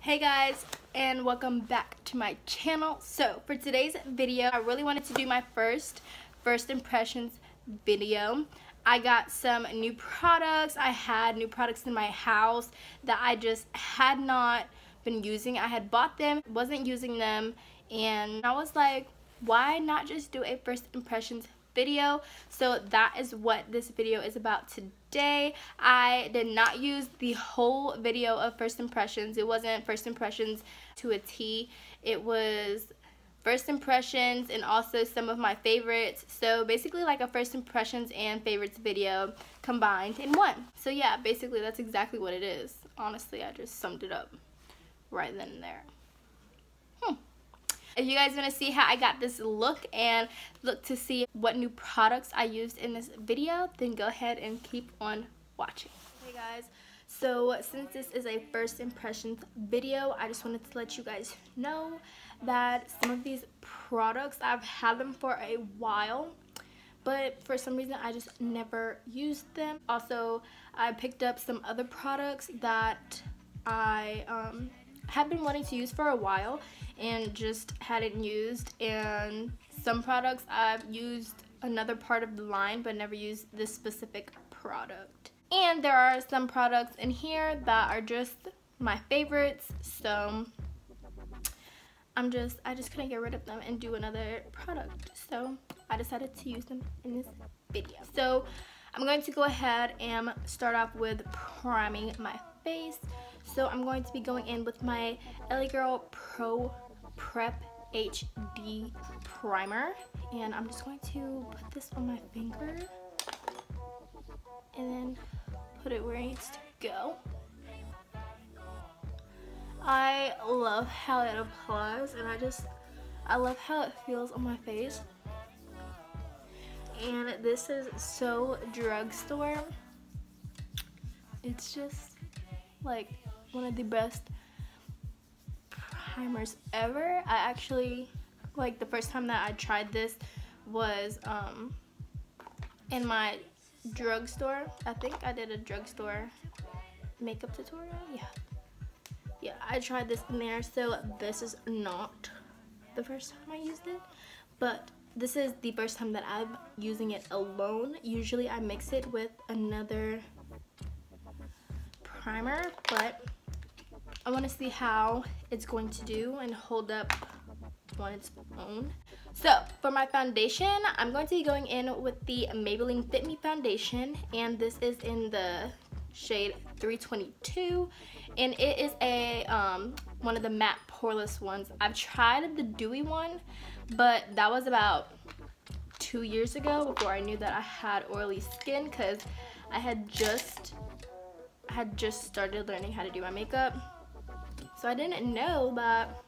Hey guys, and welcome back to my channel. So for today's video, I really wanted to do my first impressions video. I got some new products. I had new products in my house that I just had not been using. I had bought them, wasn't using them, and I was like, why not just do a first impressions video? So that is what this video is about today. I did not use the whole video of first impressions. It wasn't first impressions to a T. It was first impressions and also some of my favorites. So basically like a first impressions and favorites video combined in one. So yeah, basically that's exactly what it is. Honestly, I just summed it up right then and there. If you guys want to see how I got this look and look to see what new products I used in this video, then go ahead and keep on watching. Hey guys, so since this is a first impressions video, I just wanted to let you guys know that some of these products, I've had them for a while, but for some reason I just never used them. Also, I picked up some other products that I have been wanting to use for a while and just hadn't used, and some products I've used another part of the line but never used this specific product. And there are some products in here that are just my favorites, so I just couldn't get rid of them and do another product, so I decided to use them in this video. So I'm going to go ahead and start off with priming my face. So I'm going to be going in with my LA Girl Pro Prep HD primer, and I'm just going to put this on my finger and then put it where it needs to go. I love how it applies, and I love how it feels on my face. And this is so drugstore. It's just like one of the best primers ever. I actually, like, the first time that I tried this was in my drugstore. I think I did a drugstore makeup tutorial. Yeah, I tried this in there. So this is not the first time I used it, but this is the first time that I'm using it alone. Usually I mix it with another primer, but I want to see how it's going to do and hold up on its own. So for my foundation, I'm going to be going in with the Maybelline Fit Me foundation, and this is in the shade 322, and it is a one of the matte poreless ones. I've tried the dewy one, but that was about 2 years ago before I knew that I had oily skin, because I had just started learning how to do my makeup. So I didn't know that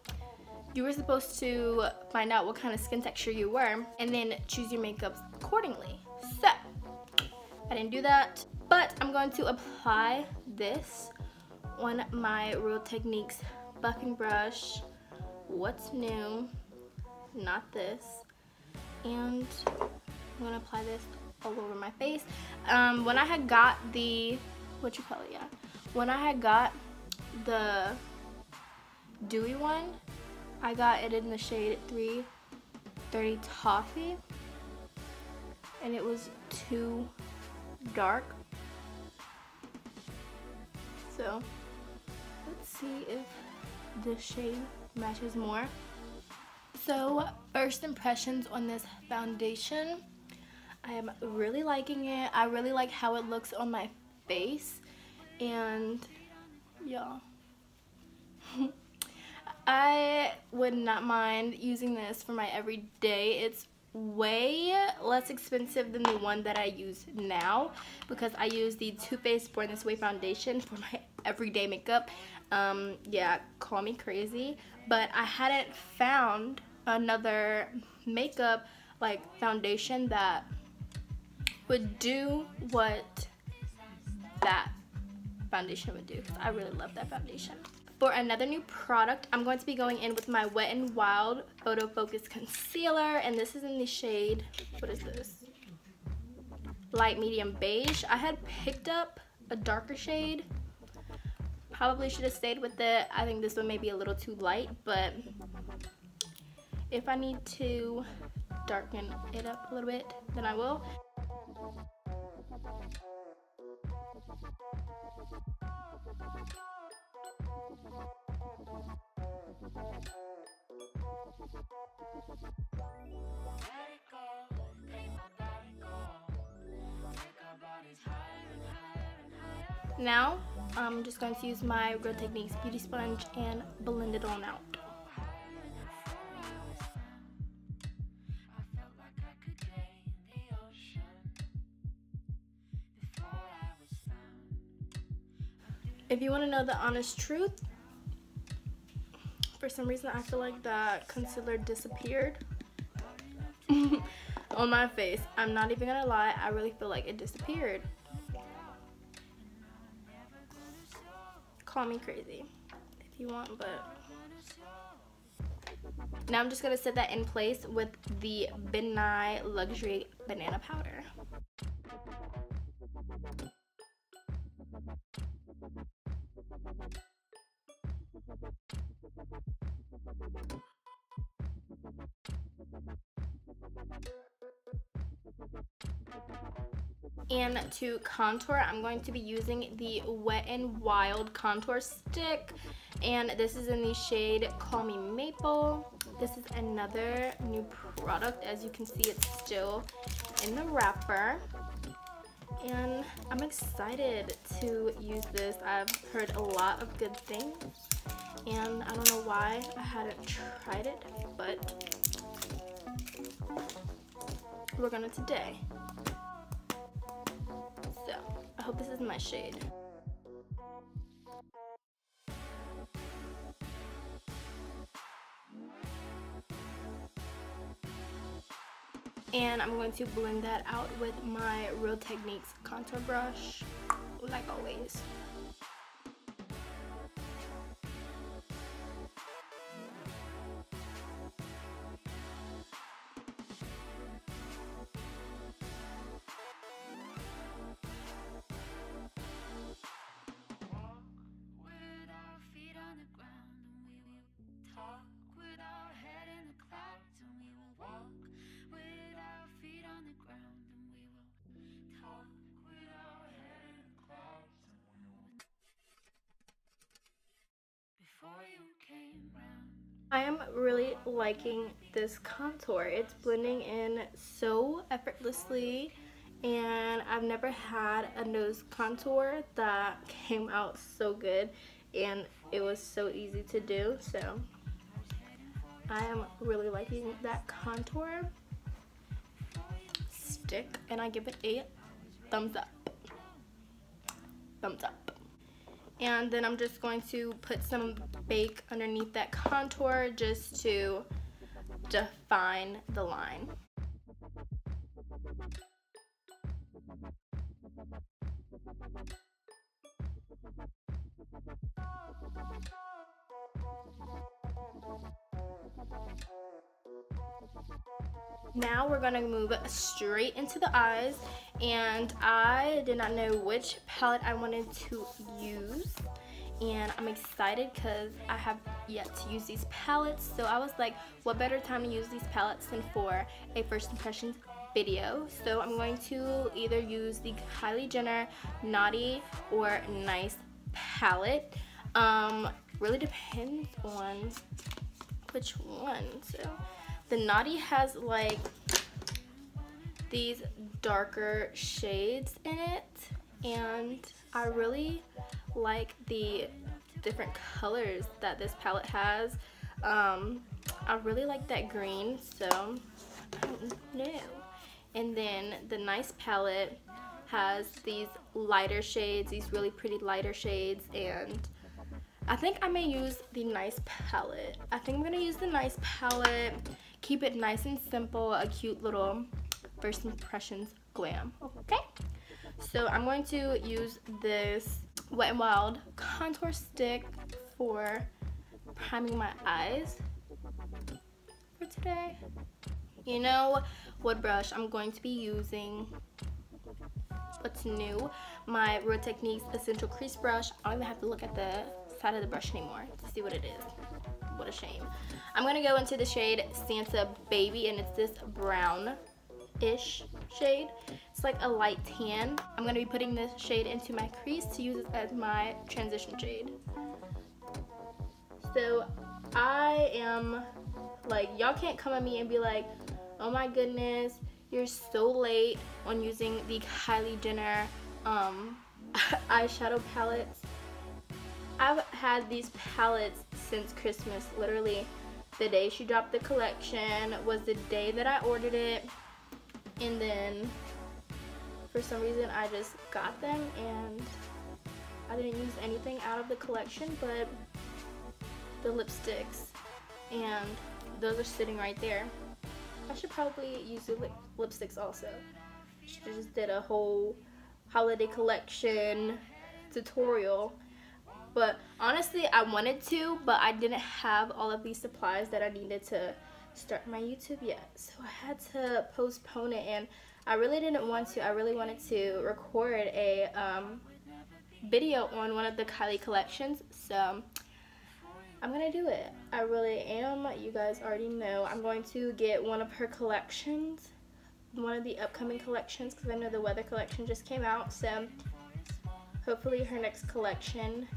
you were supposed to find out what kind of skin texture you were and then choose your makeup accordingly. So I didn't do that, but I'm going to apply this on my Real Techniques buffing brush. What's new? Not this. And I'm gonna apply this all over my face. When I had got the when I had got the dewy one, I got it in the shade 330 Toffee, and it was too dark. So let's see if this shade matches more. So first impressions on this foundation, I am really liking it. I really like how it looks on my face, and yeah. I would not mind using this for my everyday. It's way less expensive than the one that I use now, because I use the Too Faced Born This Way foundation for my everyday makeup. Yeah, call me crazy, but I hadn't found another makeup like foundation that would do what that foundation would do, because I really love that foundation. For another new product, I'm going to be going in with my Wet n Wild Photo Focus Concealer, and this is in the shade, what is this? Light Medium Beige. I had picked up a darker shade. probably should have stayed with it. I think this one may be a little too light, but if I need to darken it up a little bit, then I will. Now, I'm just going to use my Real Techniques Beauty Sponge and blend it on out. If you want to know the honest truth, for some reason I feel like that concealer disappeared on my face. I'm not even gonna lie, I really feel like it disappeared. Call me crazy if you want, but now I'm just gonna set that in place with the Benign Luxury Banana Powder. And to contour, I'm going to be using the Wet n Wild contour stick, and this is in the shade Call Me Maple. This is another new product. As you can see, it's still in the wrapper, and I'm excited to use this. I've heard a lot of good things, and I don't know why I hadn't tried it, but we're gonna today. So, I hope this is my shade. And I'm going to blend that out with my Real Techniques contour brush, like always. I am really liking this contour. It's blending in so effortlessly, and I've never had a nose contour that came out so good, and it was so easy to do. So I am really liking that contour stick, and I give it a thumbs up. Thumbs up. And then I'm just going to put some bake underneath that contour just to define the line. Now we're gonna move straight into the eyes, and I did not know which palette I wanted to use, and I'm excited because I have yet to use these palettes. So I was like, what better time to use these palettes than for a first impressions video. So I'm going to either use the Kylie Jenner Naughty or Nice palette. Really depends on which one. So the Naughty has like these darker shades in it, and I really like the different colors that this palette has. I really like that green, so I don't know. And then the Nice palette has these lighter shades, these really pretty lighter shades, and I think I may use the Nice palette. I think I'm gonna use the Nice palette, keep it nice and simple, a cute little first impressions glam, okay? So I'm going to use this Wet n Wild contour stick for priming my eyes for today. You know what brush I'm going to be using? what's new, my Real Techniques Essential Crease Brush. I don't even have to look at the side of the brush anymore to see what it is. What a shame. I'm gonna go into the shade Santa Baby, and it's this brown-ish shade. It's like a light tan. I'm gonna be putting this shade into my crease to use it as my transition shade. So I am like, y'all can't come at me and be like, oh my goodness, you're so late on using the Kylie Jenner eyeshadow palettes. I've had these palettes since Christmas. Literally the day she dropped the collection was the day that I ordered it, and then for some reason I just got them and I didn't use anything out of the collection but the lipsticks, and those are sitting right there. I should probably use the lipsticks also. I just did a whole holiday collection tutorial, but honestly I wanted to, but I didn't have all of these supplies that I needed to start my YouTube yet, so I had to postpone it, and I really didn't want to. I really wanted to record a video on one of the Kylie collections, so I'm gonna do it. I really am. You guys already know. I'm going to get one of her collections, one of the upcoming collections, because I know the weather collection just came out, so hopefully her next collection,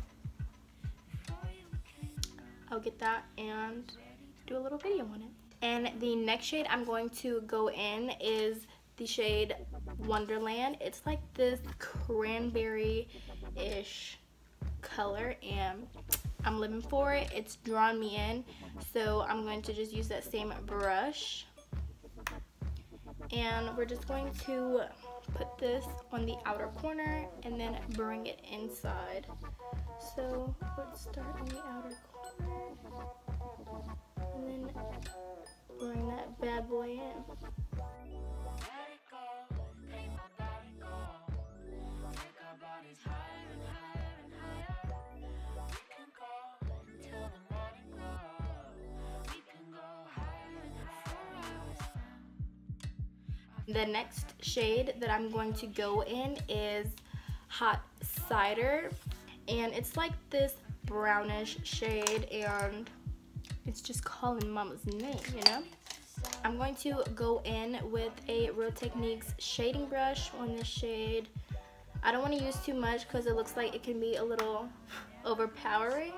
I'll get that and do a little video on it. And the next shade I'm going to go in is the shade Wonderland. It's like this cranberry-ish color, and I'm living for it. It's drawn me in, so I'm going to just use that same brush, and we're just going to put this on the outer corner and then bring it inside. So let's start on the outer corner and then bring that bad boy in. The next shade that I'm going to go in is Hot Cider, and it's like this brownish shade, and it's just calling mama's name, you know? I'm going to go in with a Real Techniques shading brush on this shade. I don't want to use too much because it looks like it can be a little overpowering.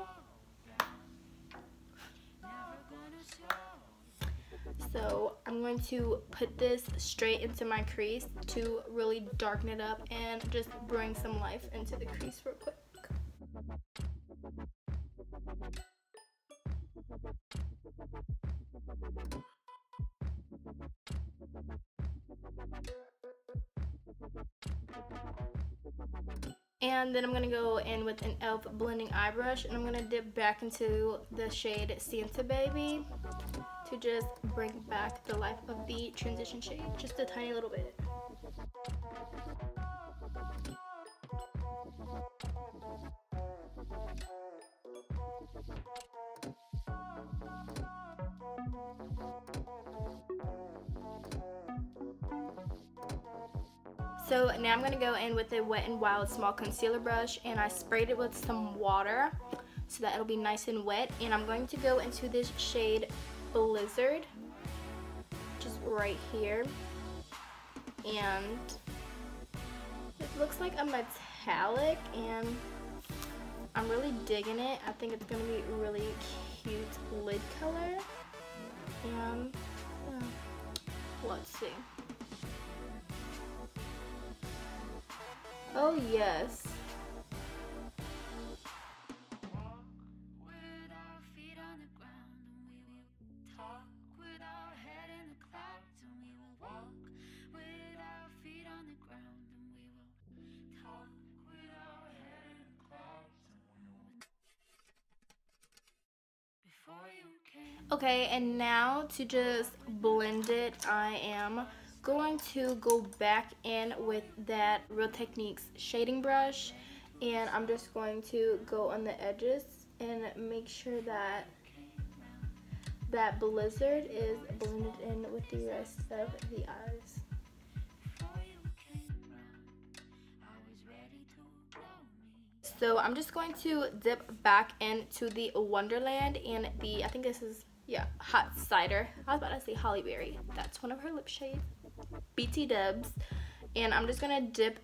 So I'm going to put this straight into my crease to really darken it up and just bring some life into the crease real quick. And then I'm going to go in with an e.l.f. blending eye brush, and I'm going to dip back into the shade Santa Baby to just bring back the life of the transition shade, just a tiny little bit. So now I'm going to go in with a Wet n Wild small concealer brush, and I sprayed it with some water so that it'll be nice and wet, and I'm going to go into this shade Blizzard, just right here, and it looks like a metallic, and I'm really digging it. I think it's going to be a really cute lid color, and let's see. Oh yes. Okay, and now to just blend it, I am going to go back in with that Real Techniques shading brush, and I'm just going to go on the edges and make sure that that Blizzard is blended in with the rest of the eyes. So I'm just going to dip back into the Wonderland and the, I think this is, yeah, Hot Cider. I was about to say Holly Berry. That's one of her lip shades. BT Dubs. And I'm just going to dip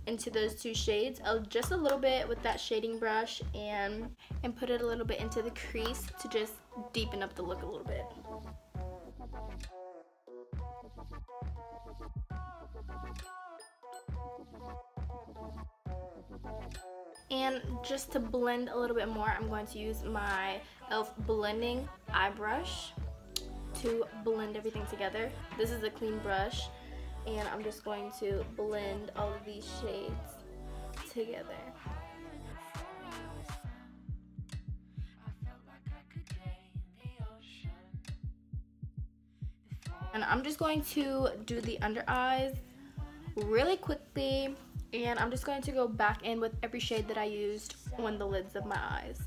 into those two shades just a little bit with that shading brush and put it a little bit into the crease to just deepen up the look a little bit. And just to blend a little bit more, I'm going to use my e.l.f. blending eye brush to blend everything together. This is a clean brush, and I'm just going to blend all of these shades together. And I'm just going to do the under eyes really quickly, and I'm just going to go back in with every shade that I used on the lids of my eyes.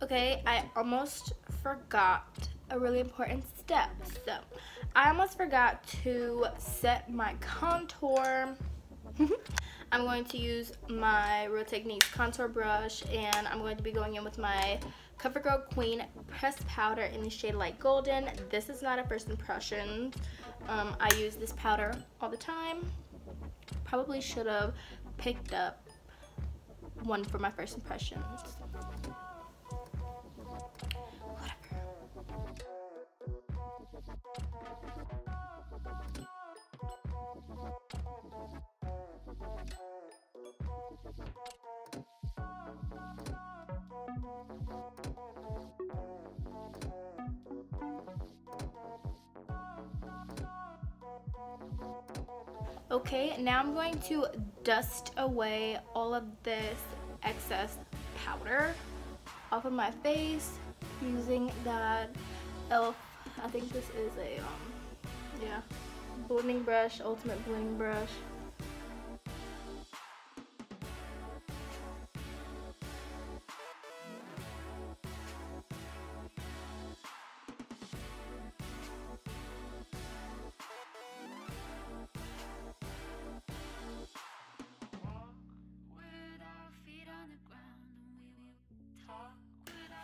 Okay, I almost forgot a really important step. So, I almost forgot to set my contour. I'm going to use my Real Techniques contour brush, and I'm going to be going in with my CoverGirl Queen pressed powder in the shade Light Golden. This is not a first impression. I use this powder all the time. Probably should have picked up one for my first impressions. Okay, now I'm going to dust away all of this excess powder off of my face using that e.l.f. I think this is a yeah, blending brush, ultimate blending brush.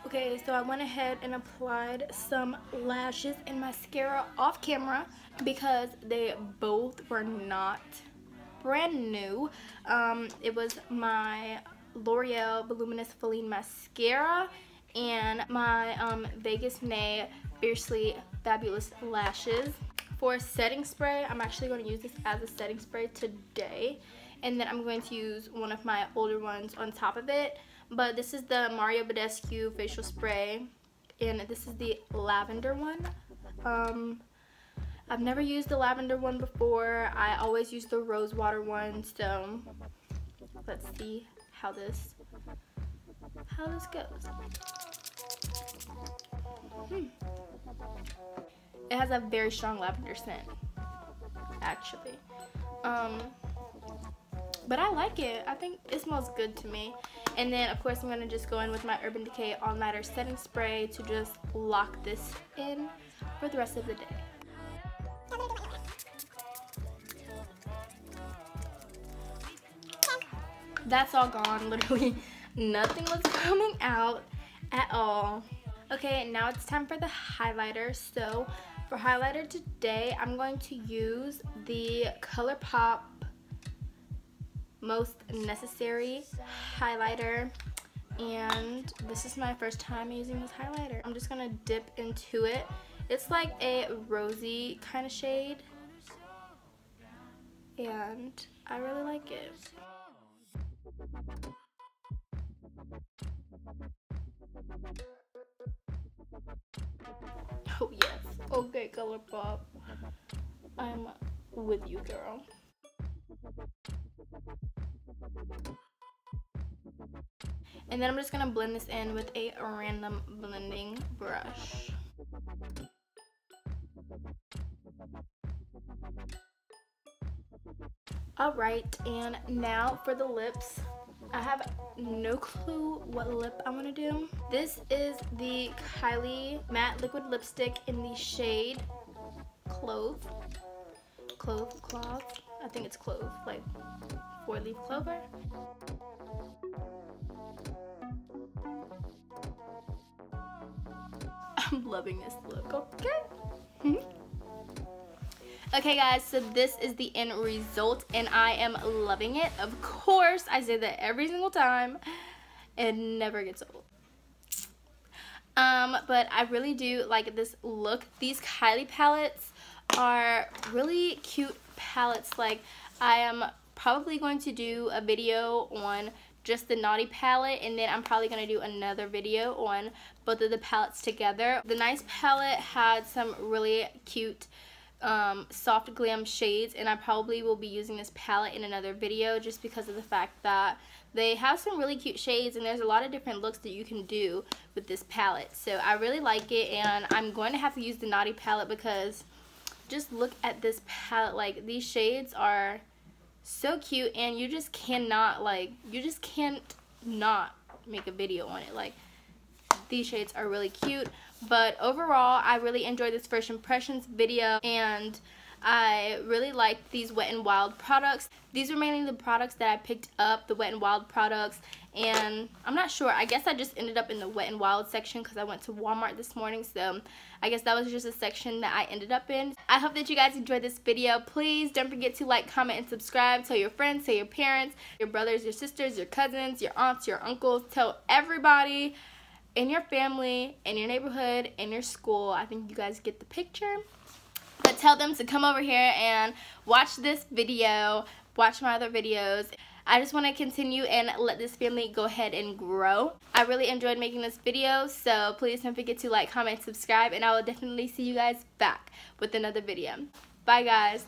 Okay, so I went ahead and applied some lashes and mascara off camera because they both were not brand new. It was my L'Oreal Voluminous Filling Mascara and my Vegas Nay Fiercely Fabulous Lashes. For setting spray, I'm actually going to use this as a setting spray today, and then I'm going to use one of my older ones on top of it. But this is the Mario Badescu facial spray, and this is the lavender one. I've never used the lavender one before. I always use the rose water one, so let's see how this goes. It has a very strong lavender scent, actually. But I like it. I think it smells good to me. And then, of course, I'm going to just go in with my Urban Decay All Nighter Setting Spray to just lock this in for the rest of the day. That's all gone. Literally nothing was coming out at all. Okay, now it's time for the highlighter. So for highlighter today, I'm going to use the ColourPop Most Necessary highlighter, and this is my first time using this highlighter. I'm just gonna dip into it. It's like a rosy kind of shade, and I really like it. Oh yes, okay, ColourPop, I'm with you, girl. And then I'm just gonna blend this in with a random blending brush. Alright, and now for the lips. I have no clue what lip I want to do. This is the Kylie matte liquid lipstick in the shade Clove. Clove. I think it's clove, like 4-leaf clover. I'm loving this look, okay? Okay guys, so this is the end result and I am loving it. Of course, I say that every single time. It never gets old. But I really do like this look. These Kylie palettes are really cute palettes. Like, I am probably going to do a video on just the Naughty palette, and then I'm probably going to do another video on both of the palettes together. The Nice palette had some really cute soft glam shades, and I probably will be using this palette in another video just because of the fact that they have some really cute shades and there's a lot of different looks that you can do with this palette. So I really like it, and I'm going to have to use the Naughty palette because just look at this palette. Like, these shades are so cute and you just cannot, like, you just can't not make a video on it. Like, these shades are really cute. But overall, I really enjoyed this first impressions video, and I really liked these Wet n Wild products. These were mainly the products that I picked up, the Wet n Wild products, and I'm not sure. I guess I just ended up in the Wet n Wild section because I went to Walmart this morning, so I guess that was just a section that I ended up in. I hope that you guys enjoyed this video. Please don't forget to like, comment, and subscribe. Tell your friends, tell your parents, your brothers, your sisters, your cousins, your aunts, your uncles. Tell everybody in your family, in your neighborhood, in your school. I think you guys get the picture. But tell them to come over here and watch this video, watch my other videos. I just want to continue and let this family go ahead and grow. I really enjoyed making this video, so please don't forget to like, comment, subscribe, and I will definitely see you guys back with another video. Bye guys.